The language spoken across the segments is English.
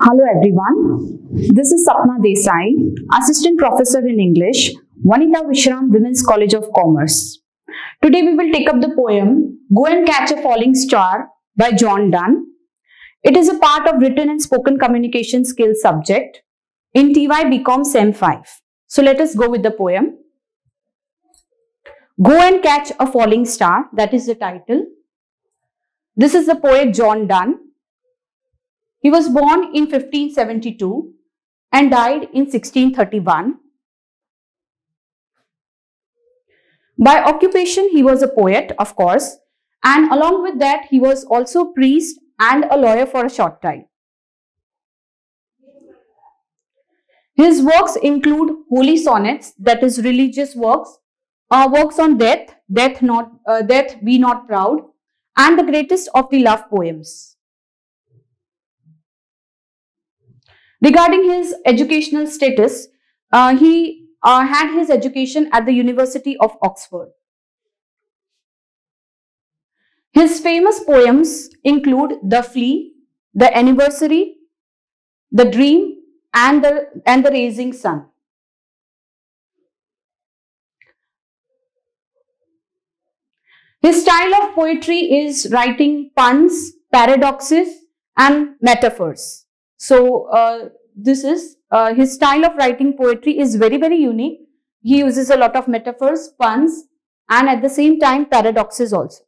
Hello everyone, this is Sapna Desai, Assistant Professor in English, Vanita Vishram Women's College of Commerce. Today we will take up the poem Go and Catch a Falling Star by John Donne. It is a part of written and spoken communication skills subject in TY BCom Sem 5. So let us go with the poem. Go and Catch a Falling Star, that is the title. This is the poet John Donne. He was born in 1572 and died in 1631. By occupation, he was a poet, of course, and along with that, he was also a priest and a lawyer for a short time. His works include holy sonnets, that is religious works, works on death, death be not proud, and the greatest of the love poems. Regarding his educational status, he had his education at the University of Oxford. His famous poems include The Flea, The Anniversary, The Dream, and the Rising Sun. His style of poetry is writing puns, paradoxes, and metaphors. So this is his style of writing poetry is very, very unique. He uses a lot of metaphors, puns, and at the same time paradoxes also.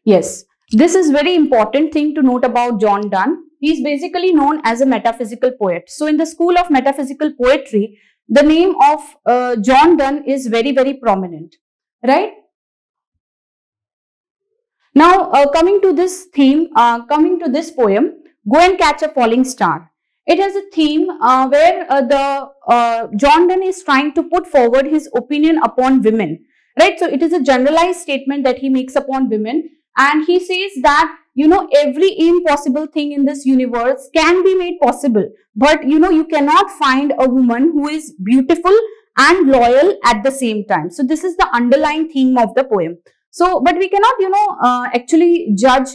Yes, this is very important thing to note about John Donne. He is basically known as a metaphysical poet. So in the school of metaphysical poetry, the name of John Donne is very, very prominent, right? Now, coming to this theme, coming to this poem, Go and Catch a Falling Star. It has a theme where John Donne is trying to put forward his opinion upon women, right? So, it is a generalized statement that he makes upon women, and he says that, every impossible thing in this universe can be made possible, but, you cannot find a woman who is beautiful and loyal at the same time. So, this is the underlying theme of the poem. So, but we cannot, actually judge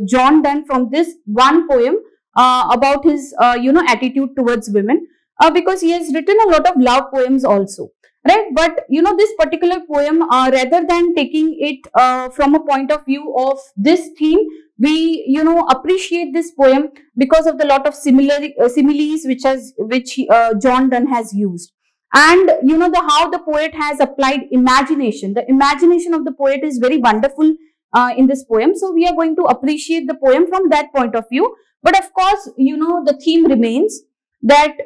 John Donne from this one poem about his, attitude towards women because he has written a lot of love poems also, right? But, this particular poem, rather than taking it from a point of view of this theme, we, appreciate this poem because of the lot of similes which John Donne has used. And how the poet has applied imagination. The imagination of the poet is very wonderful in this poem. So we are going to appreciate the poem from that point of view. But of course, the theme remains that,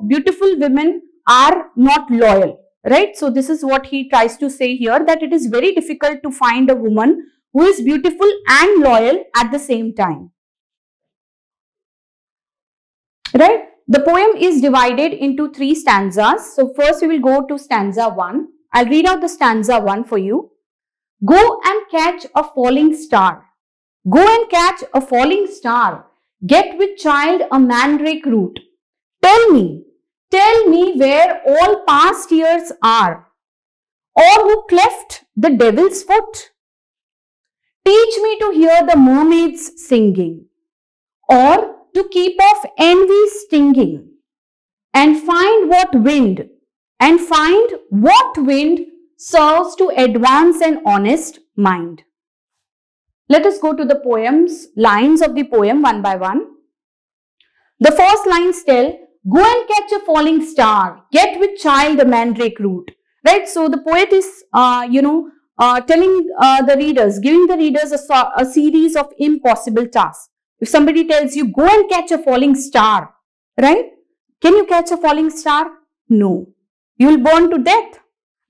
beautiful women are not loyal, right? So this is what he tries to say here, that it is very difficult to find a woman who is beautiful and loyal at the same time, right? The poem is divided into 3 stanzas. So first we will go to stanza 1. I'll read out the stanza 1 for you. Go and catch a falling star. Go and catch a falling star. Get with child a mandrake root. Tell me where all past years are, or who cleft the devil's foot. Teach me to hear the mermaids singing, or to keep off envy stinging, and find what wind serves to advance an honest mind. Let us go to the poem's lines of the poem one by one. The first lines tell, go and catch a falling star, get with child a mandrake root, right? So the poet is, telling the readers, giving the readers a series of impossible tasks. If somebody tells you, go and catch a falling star, right? Can you catch a falling star? No. You will burn to death,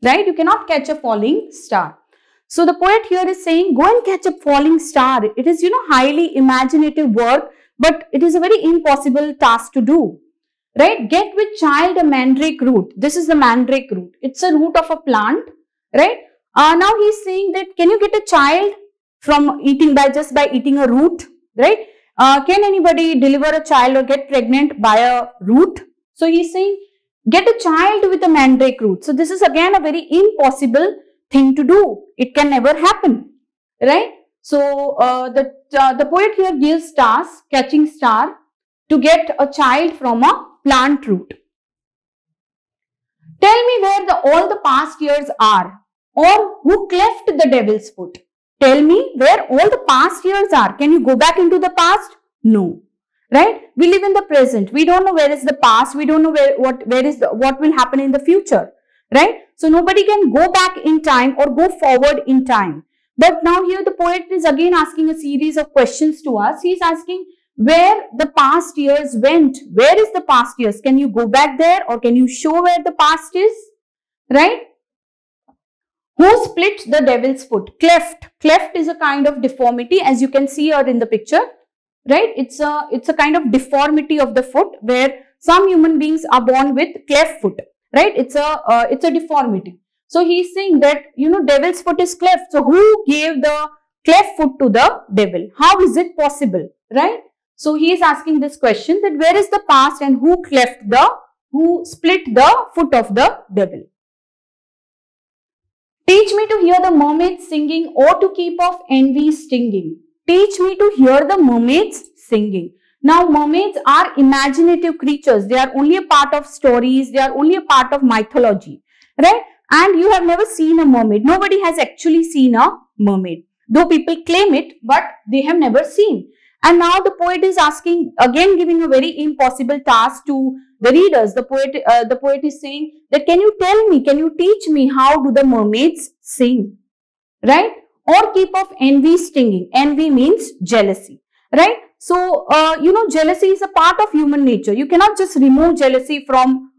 right? You cannot catch a falling star. So the poet here is saying, go and catch a falling star. It is, highly imaginative work, but it is a very impossible task to do, right? Get with child a mandrake root. This is the mandrake root. It's a root of a plant, right? Now he's saying that, can you get a child from just by eating a root, right? Can anybody deliver a child or get pregnant by a root? So he's saying, get a child with a mandrake root. So this is again a very impossible thing to do. It can never happen, right? So the poet here gives stars, catching star, to get a child from a plant root. Tell me where all the past years are, or who cleft the devil's foot. Tell me where all the past years are. Can you go back into the past? No. Right? We live in the present. We don't know where is the past. We don't know what will happen in the future. Right? So nobody can go back in time or go forward in time. But now here the poet is again asking a series of questions to us. He is asking where the past years went. Where is the past years? Can you go back there, or can you show where the past is? Right? Who split the devil's foot? Cleft. Cleft is a kind of deformity, as you can see here in the picture. Right? It's a kind of deformity of the foot where some human beings are born with cleft foot. Right? It's a deformity. So he's saying that, you know, devil's foot is cleft. So who gave the cleft foot to the devil? How is it possible? Right? So he is asking this question, that where is the past and who split the foot of the devil? Teach me to hear the mermaids singing, or to keep off envy stinging. Teach me to hear the mermaids singing. Now, mermaids are imaginative creatures. They are only a part of stories. They are only a part of mythology. Right? And you have never seen a mermaid. Nobody has actually seen a mermaid. Though people claim it, but they have never seen. And now the poet is asking, again giving a very impossible task to the readers. The poet is saying that, can you tell me, can you teach me how do the mermaids sing? Right? Or keep off envy stinging. Envy means jealousy. Right? So, you know, jealousy is a part of human nature. You cannot just remove jealousy from,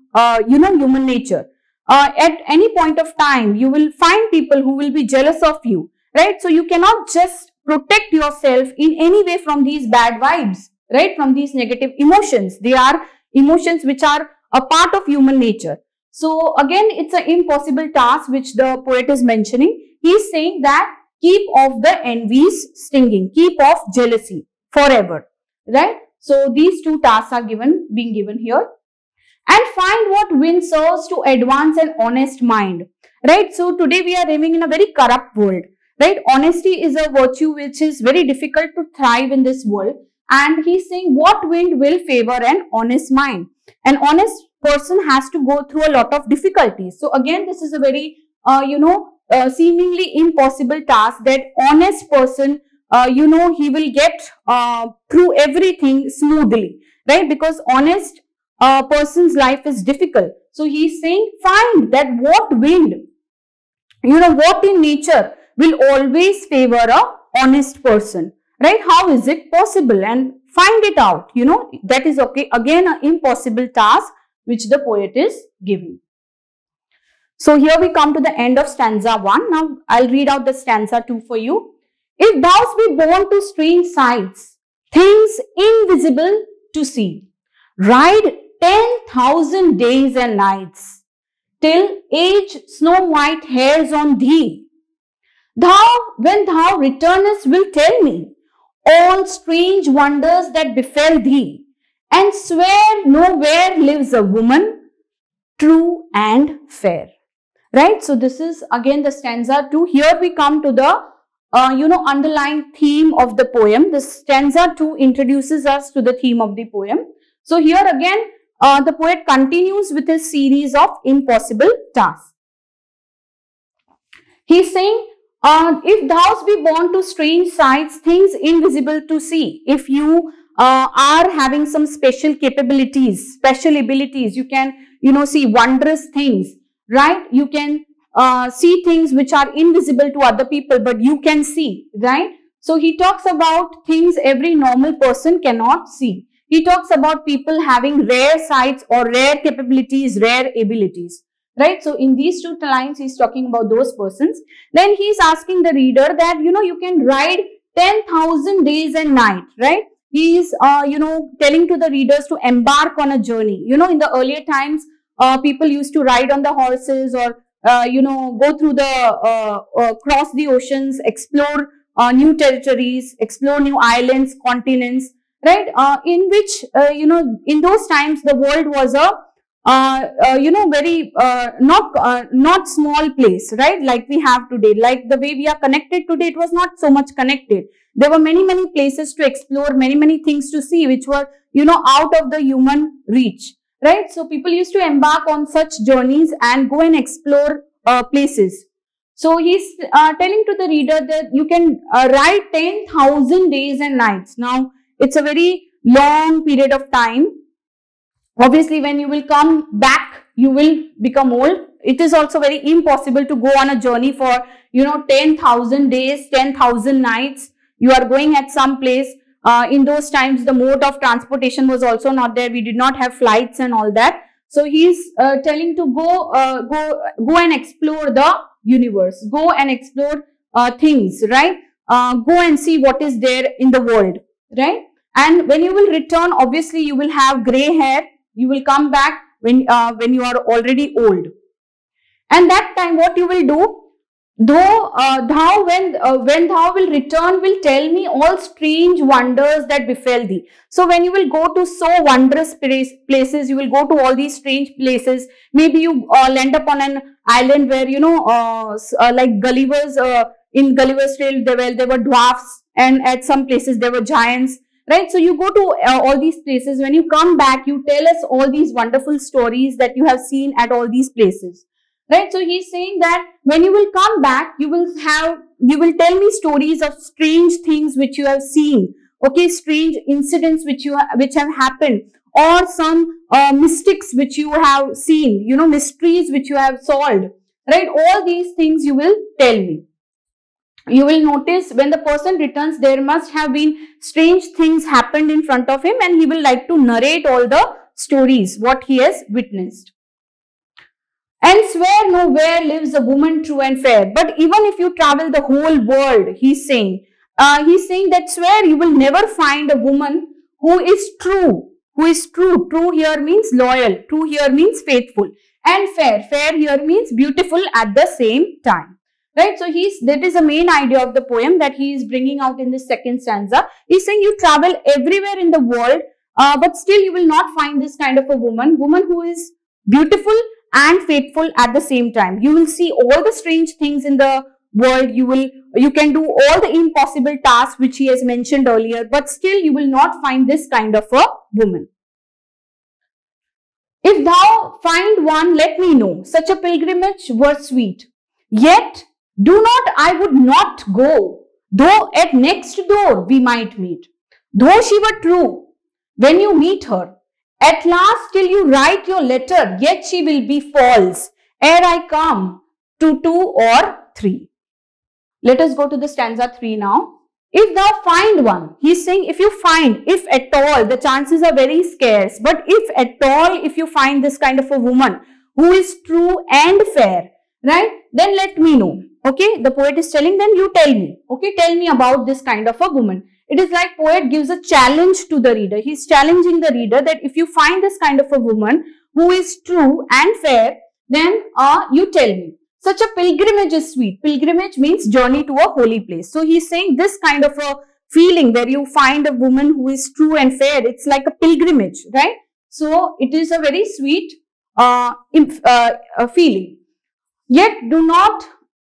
human nature. At any point of time, you will find people who will be jealous of you. Right? So, you cannot just protect yourself in any way from these bad vibes, right? From these negative emotions. They are emotions which are a part of human nature. So again, it's an impossible task which the poet is mentioning. He is saying that keep off the envy's stinging, keep off jealousy forever, right? So these two tasks are being given here. And find what wind serves to advance an honest mind, right? So today we are living in a very corrupt world. Right? Honesty is a virtue which is very difficult to thrive in this world. And he's saying what wind will favor an honest mind. An honest person has to go through a lot of difficulties. So again, this is a very, seemingly impossible task, that honest person, he will get through everything smoothly. Right? Because honest person's life is difficult. So he's saying find that what wind, what in nature will always favor a honest person, right? How is it possible? And find it out, that is okay. Again, an impossible task which the poet is giving. So here we come to the end of stanza 1. Now I'll read out the stanza 2 for you. If thou be born to strange sights, things invisible to see, ride 10,000 days and nights, till age snow white hairs on thee. Thou, when thou returnest, will tell me all strange wonders that befell thee, and swear nowhere lives a woman true and fair. Right? So this is again the stanza 2. Here we come to the underlying theme of the poem. The stanza 2 introduces us to the theme of the poem. So here again, the poet continues with his series of impossible tasks. He is saying, if thou be born to strange sights, things invisible to see. If you are having some special capabilities, special abilities, you can, see wondrous things, right? You can see things which are invisible to other people, but you can see, right? So he talks about things every normal person cannot see. He talks about people having rare sights or rare capabilities, rare abilities. Right? So in these two lines, he's talking about those persons. Then he's asking the reader that, you can ride 10,000 days and night, right? He's, telling to the readers to embark on a journey. In the earlier times, people used to ride on the horses or, go through cross the oceans, explore new territories, explore new islands, continents, right? In which, in those times, the world was very not small place, right? Like we have today, like the way we are connected today, it was not so much connected. There were many places to explore, many things to see, which were, out of the human reach, right? So people used to embark on such journeys and go and explore places. So he's telling to the reader that you can write 10,000 days and nights. Now, it's a very long period of time. Obviously, when you will come back, you will become old. It is also very impossible to go on a journey for, 10,000 days, 10,000 nights. You are going at some place. In those times, the mode of transportation was also not there. We did not have flights and all that. So he's telling to go and explore the universe. Go and explore things, right? Go and see what is there in the world, right? And when you will return, obviously you will have gray hair. You will come back when you are already old. And that time, what you will do? Though thou when thou will return, will tell me all strange wonders that befell thee. So when you will go to so wondrous places, you will go to all these strange places. Maybe you land up on an island where, like Gulliver's, in Gulliver's Tale, there were dwarfs, and at some places there were giants, right? So you go to all these places. When you come back, you tell us all these wonderful stories that you have seen at all these places. Right, so he's saying that when you will come back, you will tell me stories of strange things which you have seen, okay, strange incidents which have happened, or some mystics which you have seen, mysteries which you have solved, right? All these things you will tell me. You will notice when the person returns, there must have been strange things happened in front of him, and he will like to narrate all the stories, what he has witnessed. And swear nowhere lives a woman true and fair. But even if you travel the whole world, he's saying that swear you will never find a woman who is true. True here means loyal. True here means faithful. And fair. Fair here means beautiful at the same time. Right? So that is the main idea of the poem that he is bringing out in the second stanza. He's saying you travel everywhere in the world, but still you will not find this kind of a woman who is beautiful and faithful at the same time. You will see all the strange things in the world. You can do all the impossible tasks which he has mentioned earlier, but still you will not find this kind of a woman. If thou find one, let me know. Such a pilgrimage were sweet. Yet do not, I would not go, though at next door we might meet. Though she were true, when you meet her, at last till you write your letter, yet she will be false, ere I come to 2 or 3. Let us go to the stanza 3 now. If thou find one, he is saying if you find, if at all, the chances are very scarce, but if at all, if you find this kind of a woman who is true and fair, right, then let me know. Okay, the poet is telling, then you tell me. Okay, tell me about this kind of a woman. It is like poet gives a challenge to the reader. He is challenging the reader that if you find this kind of a woman who is true and fair, then you tell me. Such a pilgrimage is sweet. Pilgrimage means journey to a holy place. So he is saying this kind of a feeling where you find a woman who is true and fair, it's like a pilgrimage, right? So it is a very sweet feeling. Yet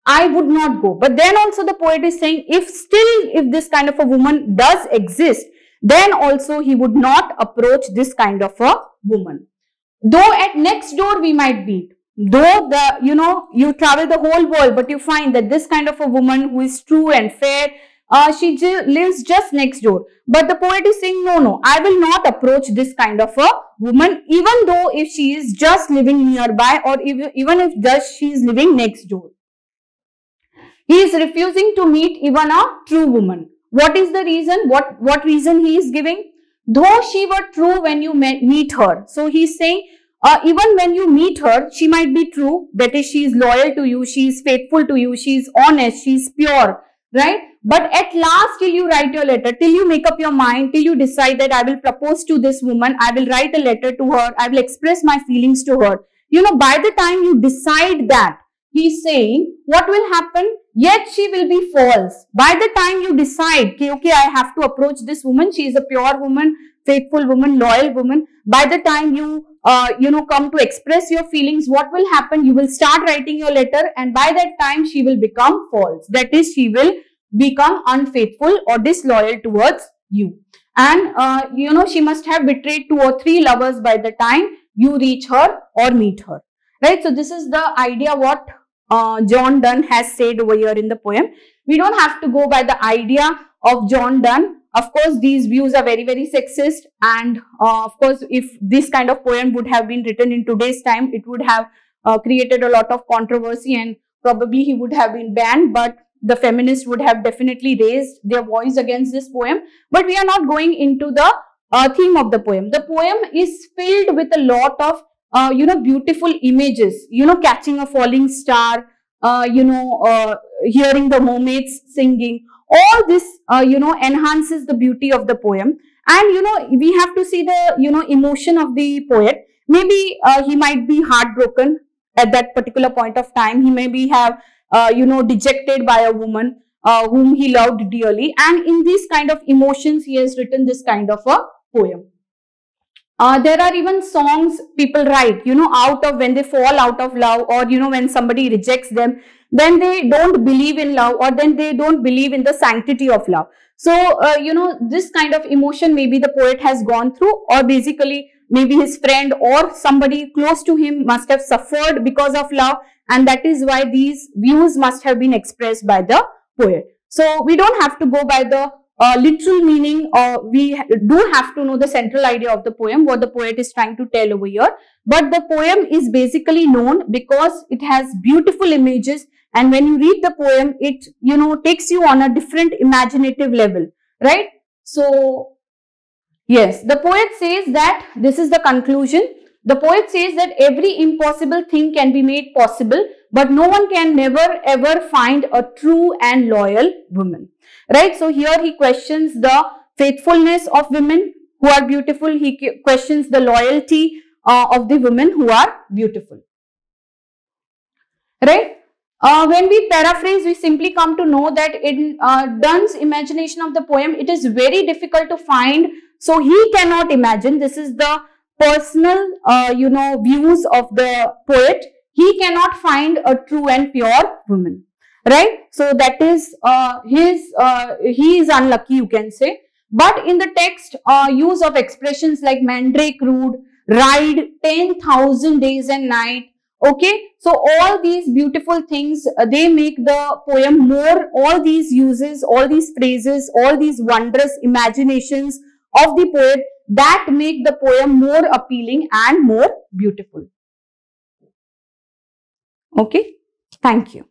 I would not go. But then also the poet is saying if this kind of a woman does exist, then also he would not approach this kind of a woman. Though at next door we might meet. Though you travel the whole world, but you find that this kind of a woman who is true and fair, she lives just next door. But the poet is saying, no, I will not approach this kind of a woman, even though if she is just living nearby, or even if she is living next door. He is refusing to meet even a true woman. What is the reason? What reason he is giving? Though she were true when you meet her. So he is saying, even when you meet her, she might be true. That is, she is loyal to you, she is faithful to you, she is honest, she is pure, right? But at last, till you write your letter, till you make up your mind, till you decide that I will propose to this woman, I will write a letter to her, I will express my feelings to her. By the time you decide that, he is saying, what will happen? Yet she will be false. By the time you decide, okay, I have to approach this woman, she is a pure woman, faithful woman, loyal woman. By the time you come to express your feelings, what will happen? You will start writing your letter, and by that time she will become false. That is, she will become unfaithful or disloyal towards you. And she must have betrayed 2 or 3 lovers by the time you reach her or meet her. Right? So this is the idea what John Donne has said over here in the poem. We don't have to go by the idea of John Donne. Of course, these views are very, very sexist, and of course, if this kind of poem would have been written in today's time, it would have created a lot of controversy, and probably he would have been banned, but the feminists would have definitely raised their voice against this poem. But we are not going into the theme of the poem. The poem is filled with a lot of beautiful images, catching a falling star, hearing the mermaids singing. All this, enhances the beauty of the poem. And, we have to see the, emotion of the poet. Maybe he might be heartbroken at that particular point of time. He maybe have, dejected by a woman whom he loved dearly. And in these kind of emotions, he has written this kind of a poem. There are even songs people write, out of when they fall out of love, or, when somebody rejects them, then they don't believe in love, or then they don't believe in the sanctity of love. So, this kind of emotion maybe the poet has gone through, or basically maybe his friend or somebody close to him must have suffered because of love, and that is why these views must have been expressed by the poet. So, we don't have to go by the literal meaning, or we do have to know the central idea of the poem, what the poet is trying to tell over here. But the poem is basically known because it has beautiful images, and when you read the poem, it takes you on a different imaginative level, right? So yes, the poet says that, this is the conclusion. The poet says that every impossible thing can be made possible, but no one can never ever find a true and loyal woman. Right? So here he questions the faithfulness of women who are beautiful. He questions the loyalty of the women who are beautiful. Right? When we paraphrase, we simply come to know that in Donne's imagination of the poem, it is very difficult to find. So he cannot imagine. This is the personal, views of the poet. He cannot find a true and pure woman. Right? So that is he is unlucky, you can say. But in the text, use of expressions like mandrake rood, ride 10,000 days and night. Okay, so all these beautiful things, they make the poem more, all these uses, all these phrases, all these wondrous imaginations of the poet, that make the poem more appealing and more beautiful. Okay, thank you.